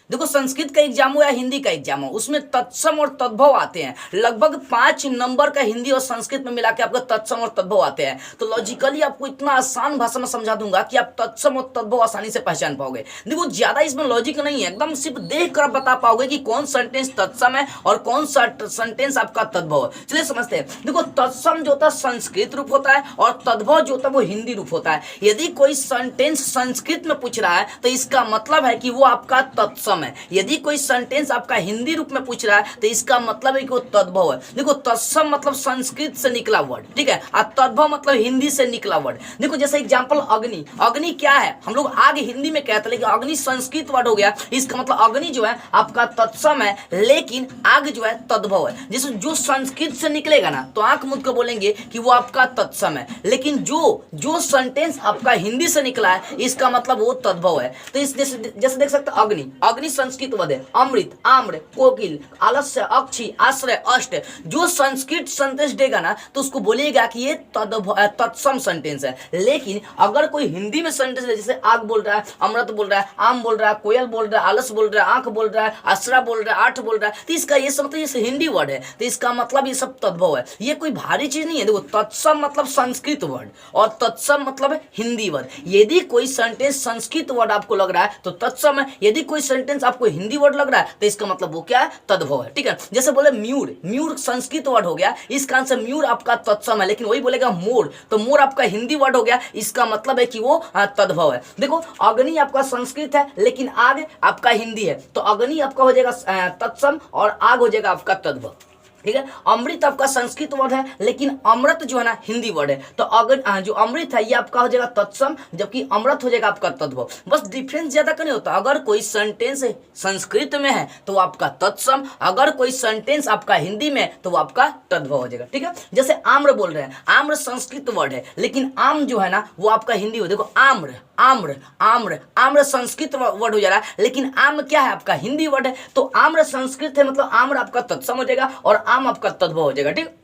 देखो संस्कृत का एग्जाम हो या हिंदी का एग्जाम हो, उसमें तत्सम और तद्भव आते हैं। लगभग 5 नंबर का हिंदी और संस्कृत में मिला के आपको तत्सम और तद्भव आते हैं। तो लॉजिकली आपको इतना आसान भाषा में समझा दूंगा कि आप तत्सम और तद्भव आसानी से पहचान पाओगे। देखो ज्यादा इसमें लॉजिक नहीं है, एकदम सिर्फ देख कर बता पाओगे कि कौन सेंटेंस तत्सम है और कौन सा सेंटेंस आपका तद्भव है। चलिए समझते हैं। देखो तत्सम जो होता है संस्कृत रूप होता है और तद्भव जो होता है वो हिंदी रूप होता है। यदि कोई सेंटेंस संस्कृत में पूछ रहा है तो इसका मतलब है कि वो आपका तत्सम है। यदि कोई सेंटेंस आपका हिंदी रूप में पूछ रहा है तो इसका मतलब है कि वो तद्भव है। देखो तत्सम मतलब संस्कृत से निकला वर्ड, ठीक है, और तद्भव मतलब हिंदी से निकला वर्ड। देखो जैसे एग्जांपल अग्नि, अग्नि क्या है, हम लोग आग हिंदी में कहते हैं लेकिन अग्नि संस्कृत वर्ड हो गया। इसका मतलब अग्नि जो है आपका तत्सम है लेकिन आग जो है तद्भव है। जैसे जो संस्कृत से निकलेगा ना तो आंख मूंद कर बोलेंगे कि वो आपका तत्सम है, लेकिन जो सेंटेंस आपका हिंदी से निकला है इसका मतलब वो तद्भव है। तो इस जैसे देख सकते हैं अग्नि, अग्नि संस्कृत वर्ड है। अमृत, आम्र, कोकिल, आलस्य, अक्षी, आश्रय, अष्ट, जो संस्कृत सेंटेंस देगा ना तो उसको बोलेगा कि ये तत्सम सेंटेंस है। लेकिन अगर कोई हिंदी में सेंटेंस है, जैसे आग बोल रहा है, अमृत बोल रहा है, आम बोल रहा है, कोयल बोल रहा है, आलस बोल रहा है, आंख बोल रहा है, आश्रय बोल रहा है, आठ बोल रहा है, तो इसका ये सब मतलब ये हिंदी वर्ड है, तो इसका मतलब ये सब तद्भव है। ये कोई भारी चीज नहीं है। देखो तत्सम मतलब संस्कृत वर्ड और तत्सम मतलब हिंदी वर्ड। यदि कोई सेंटेंस संस्कृत वर्ड आपको लग रहा है तो तत्सम है, यदि कोई सेंटेंस आपको हिंदी वर्ड लग रहा है तो इसका मतलब वो क्या है, तद्भव है। ठीक है, जैसे बोले म्यूर, म्यूर संस्कृत वर्ड हो गया, इसका आंसर म्यूर आपका तत्सम है, लेकिन वही बोलेगा मोर तो मोर आपका हिंदी वर्ड हो गया, इसका मतलब है कि वो तद्भव है। देखो अग्नि आपका संस्कृत है लेकिन आग आपका हिंदी है, तो अग्नि आपका हो जाएगा तत्सम और आग हो जाएगा आपका तद्भव। ठीक है, अमृत आपका संस्कृत वर्ड है लेकिन अमृत जो है ना हिंदी वर्ड है, तो अगर जो अमृत है ये आपका हो जाएगा तत्सम, जबकि अमृत हो जाएगा आपका तद्भव। बस डिफरेंस ज्यादा का नहीं होता। अगर कोई सेंटेंस संस्कृत में है तो वो आपका तत्सम, अगर कोई सेंटेंस आपका हिंदी में तो वो आपका तद्भव हो जाएगा। ठीक है, जैसे आम्र बोल रहे हैं, आम्र संस्कृत वर्ड है लेकिन आम जो है ना वो आपका हिंदी हो। देखो आम्र, आम्र, आम्र, आम्र संस्कृत वर्ड हो जा रहा है लेकिन आम क्या है आपका हिंदी वर्ड है, तो आम्र संस्कृत है मतलब आम्र आपका तत्सम हो जाएगा और आम आपका तद्भव हो जाएगा। ठीक,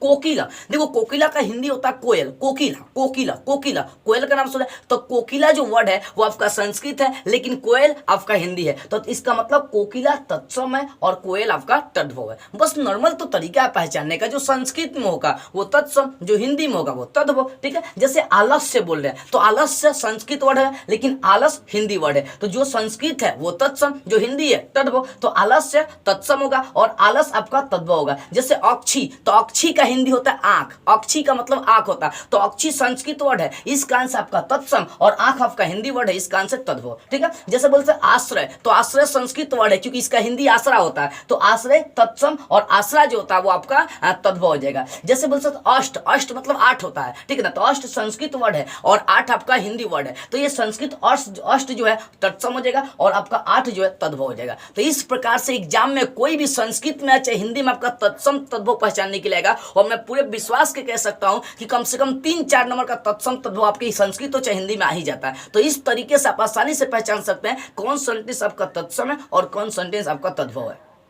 कोकिला, देखो कोकिला का हिंदी होता है कोयल, कोकिला, कोकिला, कोकिला, कोयल का नाम सुना है, तो कोकिला जो वर्ड है वो आपका संस्कृत है लेकिन कोयल आपका हिंदी है, तो इसका मतलब कोकिला तत्सम है और कोयल आपका तद्भव है। बस नॉर्मल तो तरीका है पहचानने का, जो संस्कृत में होगा वो तत्सम, जो हिंदी में होगा वो तद्भव। ठीक है, जैसे आलस्य बोल रहे हैं तो आलस्य संस्कृत वर्ड है लेकिन आलस हिंदी वर्ड है, तो जो संस्कृत है वो तत्सम, जो हिंदी है तद्भव, तो आलस्य तत्सम होगा और आलस आपका तद्भव होगा। जैसे अक्षी, तो अक्षी का हिंदी होता है आंख, अक्षी का मतलब आंख होता है, तो अक्षी संस्कृत वर्ड है, इसका आंसर आपका तत्सम और आंख आपका हिंदी वर्ड है, इसका आंसर तद्भव। ठीक है, जैसे बोलते हैं आश्रय, तो आश्रय संस्कृत वर्ड है क्योंकि इसका हिंदी आसरा होता है, तो आश्रय तत्सम और आसरा जो होता है वो आपका तद्भव हो जाएगा। जैसे बोलते हैं अष्ट, अष्ट मतलब 8 होता है, ठीक है ना, तो अष्ट संस्कृत वर्ड है और 8 आपका हिंदी वर्ड है, तो ये संस्कृत अष्ट जो है तत्सम हो जाएगा और आपका 8 जो है तद्भव हो जाएगा। तो इस प्रकार से एग्जाम में कोई भी संस्कृत में चाहे हिंदी में आपका तत्सम तद्भव पहचानने के लिए आएगा, और मैं पूरे विश्वास के कह सकता हूं कि कम से कम 3-4 नंबर का तत्सम तद्भव आपके संस्कृत हो चाहे हिंदी में आ ही जाता है। तो इस तरीके से आप आसानी से पहचान सकते हैं कौन सेंटेंस आपका तत्सम है और कौन सेंटेंस आपका तद्भव है।